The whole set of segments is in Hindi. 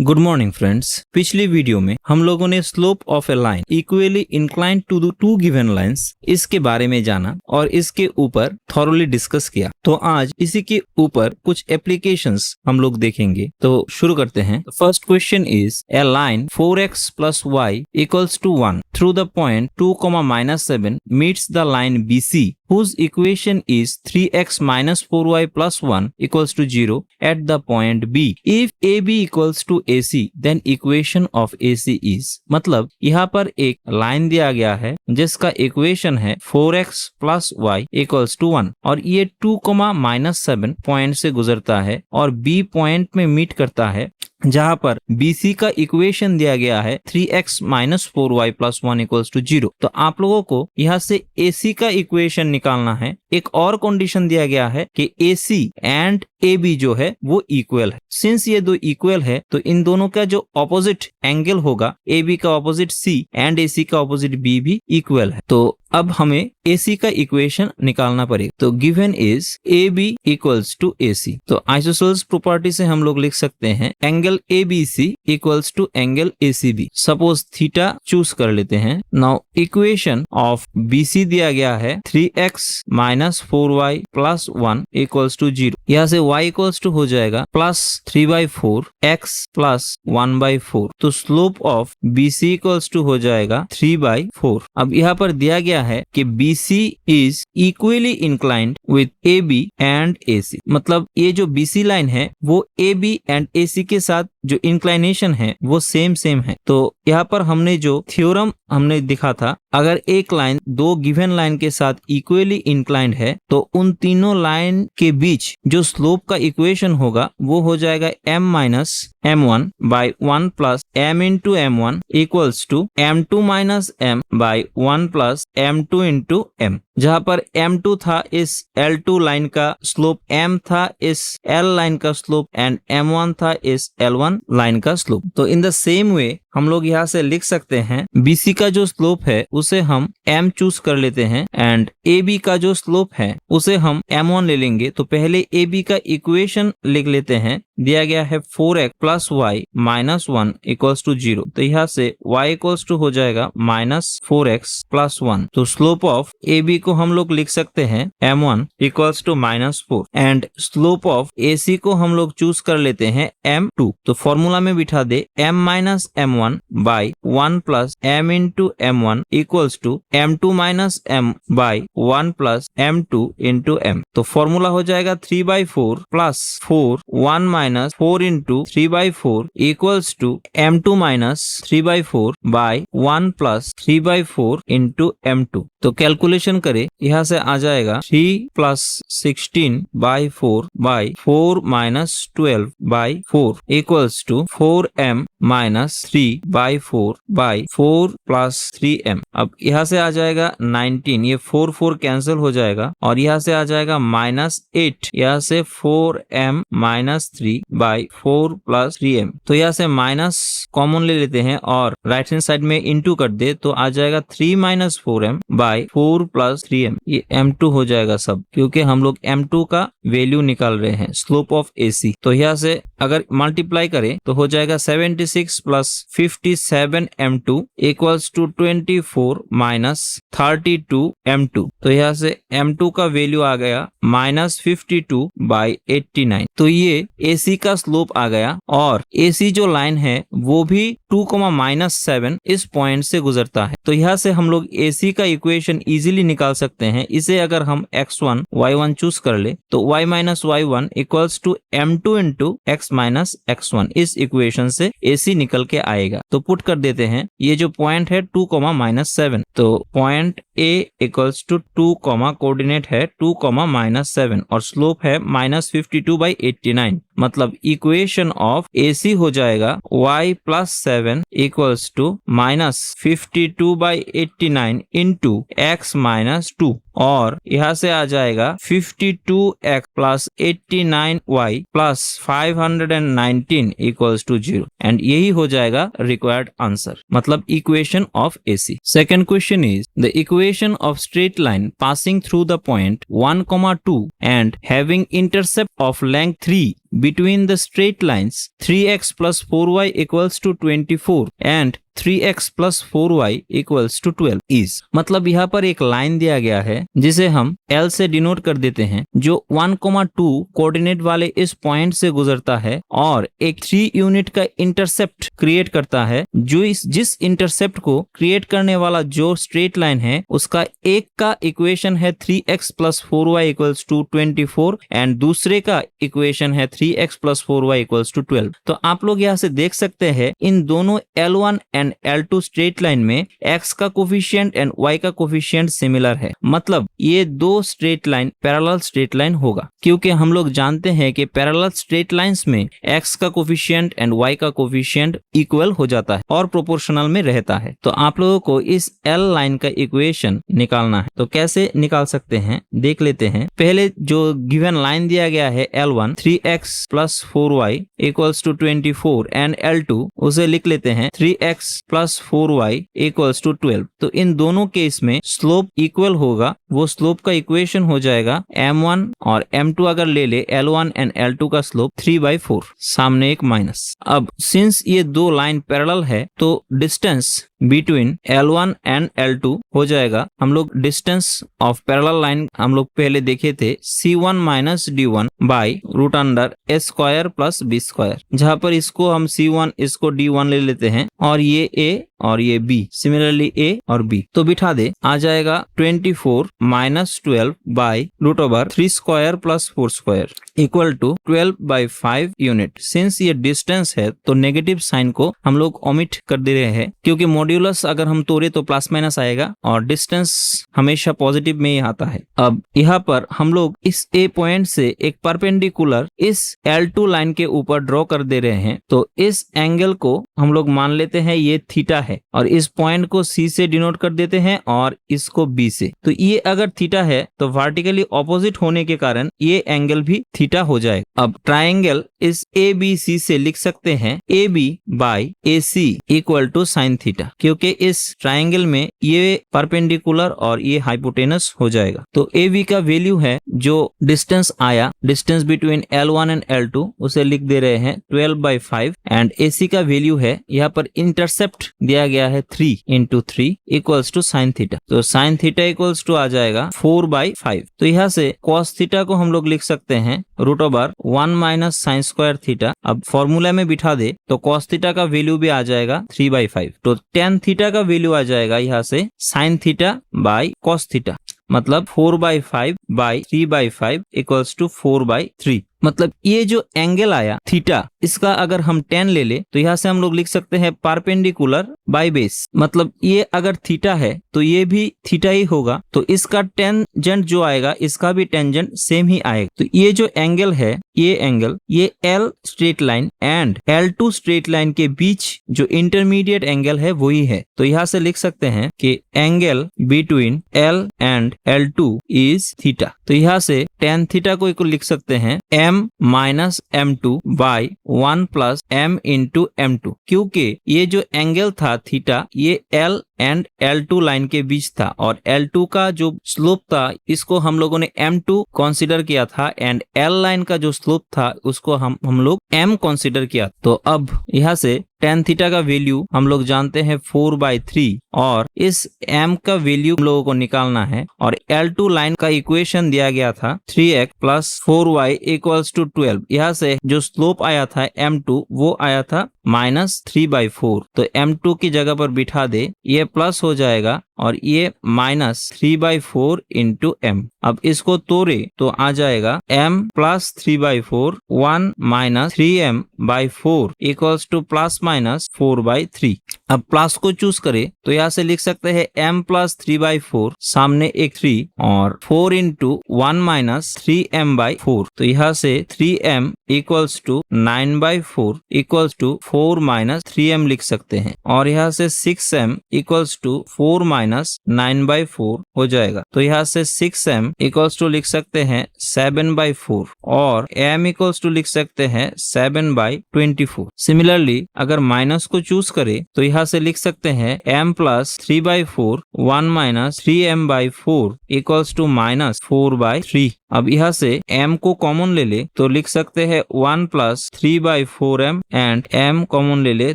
Good morning friends. पिछली वीडियो में हम लोगों ने slope of a line equally inclined to the two given lines इसके बारे में जाना और इसके ऊपर थॉरोली डिस्कस किया। तो आज इसी के ऊपर कुछ एप्लीकेशंस हम लोग देखेंगे। तो शुरू करते हैं। First question is a line 4x plus y equals to 1 through the point 2, -7 meets the line BC whose equation is 3x minus 4y plus 1 equals to 0 at the point B. If AB equals to AC, then equation of AC is, मतलब यहाँ पर एक लाइन दिया गया है जिसका इक्वेशन है 4x plus y equals to 1 और ये 2, -7 पॉइंट से गुजरता है और B पॉइंट में मीट करता है जहां पर BC का इक्वेशन दिया गया है 3x minus 4y plus 1 equals to 0। तो आप लोगों को यहाँ से AC का इक्वेशन निकालना है। एक और कंडीशन दिया गया है कि AC एंड AB जो है वो इक्वल है। सिंस ये दो इक्वल है तो इन दोनों का जो ऑपोजिट एंगल होगा AB का ऑपोजिट C एंड AC का ऑपोजिट B भी इक्वल है। तो अब हमें AC का इक्वेशन निकालना पड़ेगा। तो given is AB equals to AC। तो आइसोसेल्स प्रॉपर्टी से हम लोग लिख सकते हैं angle ABC equals to angle ACB। Suppose theta choose कर लेते हैं। नाउ इक्वेशन ऑफ BC दिया गया है 3x minus 4y plus 1 equals to 0। यहाँ से y इक्वल्स टू हो जाएगा प्लस 3/4 x प्लस 1/4। तो slope of BC equals to हो जाएगा 3/4। अब यहाँ पर दिया गया है कि BC is equally inclined with AB and AC। मतलब ये जो BC लाइन है वो AB and AC के साथ जो इंक्लाइनेशन है वो सेम है। तो यहाँ पर हमने जो थ्योरम हमने दिखा था, अगर एक लाइन दो गिवन लाइन के साथ इक्वली इंक्लाइंड है तो उन तीनों लाइन के बीच जो स्लोप का इक्वेशन होगा वो हो जाएगा m minus m1 by 1 plus m into m1 equals to m2 minus m by 1 plus m2 into m। जहाँ पर m2 था इस L2 लाइन का स्लोप, m था इस L लाइन का स्लोप एंड m1 था इस L1 लाइन का स्लोप। तो इन द सेम वे हम लोग यहाँ से लिख सकते हैं BC का जो स्लोप है उसे हम m चूज कर लेते हैं एंड AB का जो स्लोप है उसे हम m1 ले लेंगे। तो पहले AB का इक्वेशन लिख लेते हैं। दिया गया है 4x plus y minus 1 equals to 0। तो यहाँ से y equals to हो जाएगा -4x plus 1। तो स्लोप ऑफ AB को हम लोग लिख सकते हैं m1 equals to -4 and slope of AC को हम लोग चूज कर लेते हैं m2। तो फॉर्मूला में बिठा दे m minus m1 by 1 plus m into m1 equals to m2 minus m by 1 plus m2 into m। तो फॉर्मूला हो जाएगा 3/4 plus 4 1 minus 4 into 3/4 equals to m2 minus 3/4 by 1 plus 3/4 into m2। तो कैलकुलेशन करें, यहाँ से आ जाएगा 3 plus 16/4 by 4 minus 12/4 equals to 4m minus 3/4 by 4 plus 3m। अब यहाँ से आ जाएगा 19, ये 4 कैंसिल हो जाएगा और यहाँ से आ जाएगा -8, यहाँ से 4m minus 3/4 plus 3m। तो यहाँ से माइनस कॉमन ले लेते हैं और राइट हैंड साइड में इनटू कर दे तो आ जाएगा 3 minus 4m by 4 plus 3m। ये m2 हो जाएगा सब, क्योंकि हम लोग m2 का वैल्यू निकाल रहे हैं स्लोप ऑफ AC। तो यहाँ से अगर मल्टीप्लाई करें तो हो जाएगा 76 plus 57 m2 equals to 24 minus 32 m2। तो यहाँ से m2 का वैल्यू आ गया -52/89। तो ये AC का स्लोप आ गया और AC जो लाइन है वो भी 2, -7 इस पॉइंट से गुजरता है। तो यहाँ से हम लोग AC का इक्वेशन इजीली निकाल सकते हैं। इसे अगर हम x1 y1 चूज कर ले तो y minus y1 equals to m2 into x minus x1। इस इक्वेशन से AC निकल के आएगा। तो पुट कर देते हैं, ये जो पॉइंट है 2, -7। तो point A equals to 2, coordinate है 2, -7 और स्लोप है -52/89। मतलब इक्वेशन ऑफ AC हो जाएगा y plus 7 equals to -52/89 into x minus 2। और यहाँ से आ जाएगा 52x plus 89y plus 519 equals to 0 and यही हो जाएगा रिक्वायर्ड आंसर, मतलब equation of AC। Second question is the equation of straight line passing through the point 1,2 and having intercept of length 3 between the straight lines 3x plus 4y equals to 24 and 3x plus 4y equals to 12 is, मतलब यहाँ पर एक लाइन दिया गया है जिसे हम L से डिनोट कर देते हैं, जो 1,2 कोऑर्डिनेट वाले इस पॉइंट से गुजरता है और एक 3 यूनिट का इंटरसेप्ट क्रिएट करता है, जो जिस इंटरसेप्ट को क्रिएट करने वाला जो स्ट्रेट लाइन है उसका एक का इक्वेशन है 3x plus 4y equals to 24 and दूसरे का इक्वेशन है 3x plus 4y equals to 12। तो आप लोग यहाँ से देख सकते हैं इन दोनों L1 and L2 straight line में x का कोफिशिएंट एंड y का कोफिशिएंट सिमिलर है, मतलब ये दो straight line parallel straight line होगा, क्योंकि हम लोग जानते हैं कि पैरेलल स्ट्रेट लाइंस में x का कोफिशिएंट एंड y का कोफिशिएंट इक्वल हो जाता है और प्रोपोर्शनल में रहता है। तो आप लोगों को इस L लाइन का इक्वेशन निकालना है, तो कैसे निकाल सकते हैं देख लेते हैं। पहले जो गिवन लाइन दिया गया है L1 3x plus 4y equals to 24 and L2 उसे लिख लेते हैं 3x plus 4y equals to 12। तो इन दोनों केस में स्लोप इक्वल होगा, वो स्लोप का इक्वेशन हो जाएगा m1 और m2 अगर ले L1 एंड L2 का स्लोप 3/4, सामने एक माइनस। अब सिंस ये दो लाइन पैरेलल है तो distance between L1 and L2 हो जाएगा, हम लोग डिस्टेंस ऑफ पैरेलल लाइन हम लोग पहले देखे थे C1 minus D1 by root under A square plus B square, जहाँ पर इसको हम C1 इसको D1 ले लेते हैं और ये A और ये B, सिमिलरली A और B, तो बिठा दे आ जाएगा 24 minus 12 by root over 3 square plus 4 square equal to 12/5 unit. Since ये डिस्टेंस है तो नेगेटिव साइन को हम लोग ओमिट कर दे रहे हैं, क्योंकि मॉड्यूलस अगर हम तोड़े तो प्लस माइनस आएगा और डिस्टेंस हमेशा पॉजिटिव में ही आता है। अब यहाँ पर हम लोग इस A पॉइंट से एक परपेंडिकुलर इस L2 लाइन के ऊपर ड्रॉ कर दे रहे हैं, तो इस एंगल को हम लोग मान लेते हैं ये थीटा है और इस पॉइंट को C से डिनोट कर देते हैं और इसको B से। तो ये अगर थीटा है तो वर्टिकली ऑपोजिट होने के कारण ये एंगल भी थीटा हो जाए। अब ट्राइंगल इस ABC से लिख सकते हैं AB by AC equal to sine theta, क्योंकि इस ट्राइंगल में ये परपेंडिकुलर और ये हाइपोटेनस हो जाएगा। तो AB का वैल्यू है जो डिस्टेंस आया, distance between L1 and L2 उसे लिख दे रहे हैं 12/5 एंड AC का वैल्यू है यहाँ पर इंटरसेप्ट दिया गया है 3 into 3 equals to sine theta. तो साइन थीटा इक्वल्स टू आ जाएगा 4/5। तो यहाँ से कॉस थीटा को हम लोग लिख सकते हैं root over 1 minus sine square theta. अब फॉर्मूला में बिठा दे तो कॉस थीटा का वैल्यू भी आ जाएगा 3/5। तो टेन थीटा का वैल्यू आ जाएगा यहाँ से sine theta by cos theta, मतलब 4/5 बाई 3/5 इक्वल्स टू 4/3। मतलब ये जो एंगल आया थीटा, इसका अगर हम tan ले तो यहाँ से हम लोग लिख सकते हैं परपेंडिकुलर बाई बेस, मतलब ये अगर थीटा है तो ये भी थीटा ही होगा, तो इसका टेंजेंट जो आएगा इसका भी टेंजेंट सेम ही आएगा। तो ये जो एंगल है ये एंगल ये L straight line and L2 straight line के बीच जो इंटरमीडिएट एंगल है वही है। तो यहाँ से लिख सकते हैं कि angle between L and L2 is theta. तो यहाँ से tan थीटा को इक्वल लिख सकते हैं m minus m2 by 1 plus m into m2, क्योंकि ये जो एंगल था थीटा ये L एंड L2 लाइन के बीच था और L2 का जो स्लोप था इसको हम लोगों ने m2 कंसीडर किया था एंड L लाइन का जो स्लोप था उसको हम लोग m कंसीडर किया। तो अब यहाँ से tan थीटा का वैल्यू हम लोग जानते हैं 4/3 और इस m का वैल्यू हम लोगों को निकालना है और L2 लाइन का इक्वेशन दिया गया था 3x plus 4y equals to 12। यहाँ से जो स्लोप आया था m2 वो आया था -3/4। तो m2 की जगह पर बिठा दे, ये प्लस हो जाएगा और ये -3/4 इंटू m। अब इसको तोड़े तो आ जाएगा m plus 3/4 1 minus 3m/4 equals two plus minus 4/3। अब प्लस को चूज करें तो यहाँ से लिख सकते हैं m प्लस 3/4, सामने एक 3 और 4 इंटू 1 माइनस 3m/4। तो यहाँ से 3m equals to 9/4 equals to 4 minus 3m लिख सकते हैं, और यहाँ से 6m इक्वल्स टू 4 माइनस 9/4 हो जाएगा। तो यहाँ से 6m इक्वल्स टू लिख सकते हैं 7/4 और m इक्वल्स टू लिख सकते हैं 7/24। सिमिलरली अगर माइनस को चूज करें तो यहाँ से लिख सकते हैं m plus 3/4 1 minus 3m/4 equals to minus 4/3। अब यहाँ से m को कॉमन ले ले तो लिख सकते हैं 1 plus 3/4m and m common ले ले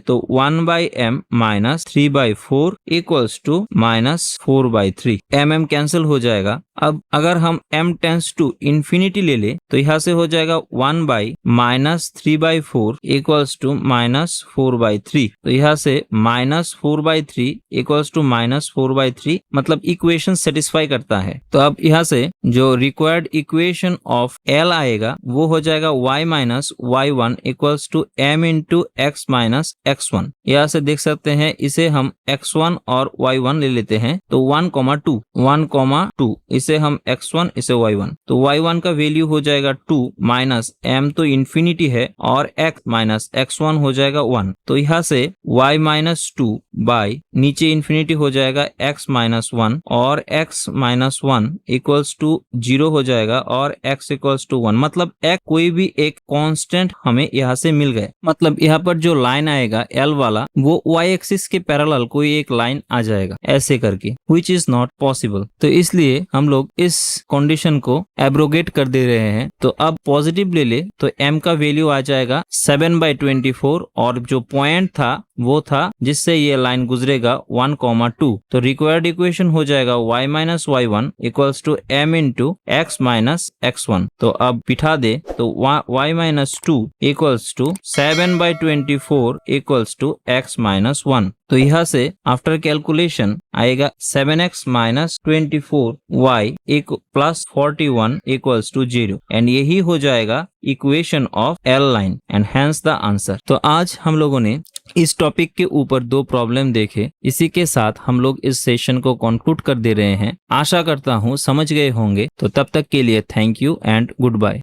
तो 1/m minus 3/4 equals to minus 4/3। m cancel हो जाएगा। अब अगर हम m टेंस टू इंफिनिटी ले ले तो यहाँ से हो जाएगा 1 by minus 3/4 equals to minus 4/3। तो यहाँ से माइनस 4/3 इक्वल्स टू माइनस 4/3 मतलब इक्वेशन सेटिस्फाई करता है। तो अब यहाँ से जो रिक्वायर्ड इक्वेशन ऑफ L आएगा वो हो जाएगा y minus y1 equals to m into x minus x1। यहाँ से देख सकते हैं इसे हम x1 और y1 ले लेते हैं तो 1,2 इसे हम x1 इसे y1, तो y1 का वैल्यू हो जाएगा 2 माइनस m तो इंफिनिटी है और x माइनस x1 हो जाएगा 1। तो यहाँ से y माइनस 2 बाई नीचे इंफिनिटी हो जाएगा x माइनस 1 और x माइनस 1 इक्वल्स टू 0 हो जाएगा और x इक्वल्स टू 1। मतलब x कोई भी एक कांस्टेंट हमें यहाँ से मिल गए। मतलब यहाँ पर जो लाइन आएगा L वाला वो y एक्सिस के पैरेलल कोई एक लाइन आ जाएगा ऐसे करके, which is not possible। तो इसलिए हम लोग इस कंडीशन को एब्रोगेट कर दे रहे हैं। तो अब पॉजिटिव ले ले तो m का वैल्यू आ जाएगा 7/24 और जो पॉइंट था वो था जिससे ये लाइन गुजरेगा 1,2। तो रिक्वायर्ड इक्वेशन हो जाएगा y minus y1 equals to m into x minus x1। तो अब बिठा दे तो y minus 2 equals to 7/24 equals to x minus 1। तो यहाँ से आफ्टर कैलकुलेशन आएगा 7x minus 24y plus 41 equals to 0 and यही हो जाएगा equation of L line and hence the answer. तो आज हम लोगों ने इस टॉपिक के ऊपर 2 प्रॉब्लम देखे। इसी के साथ हम लोग इस सेशन को कंक्लूड कर दे रहे हैं। आशा करता हूँ समझ गए होंगे। तो तब तक के लिए thank you and good bye.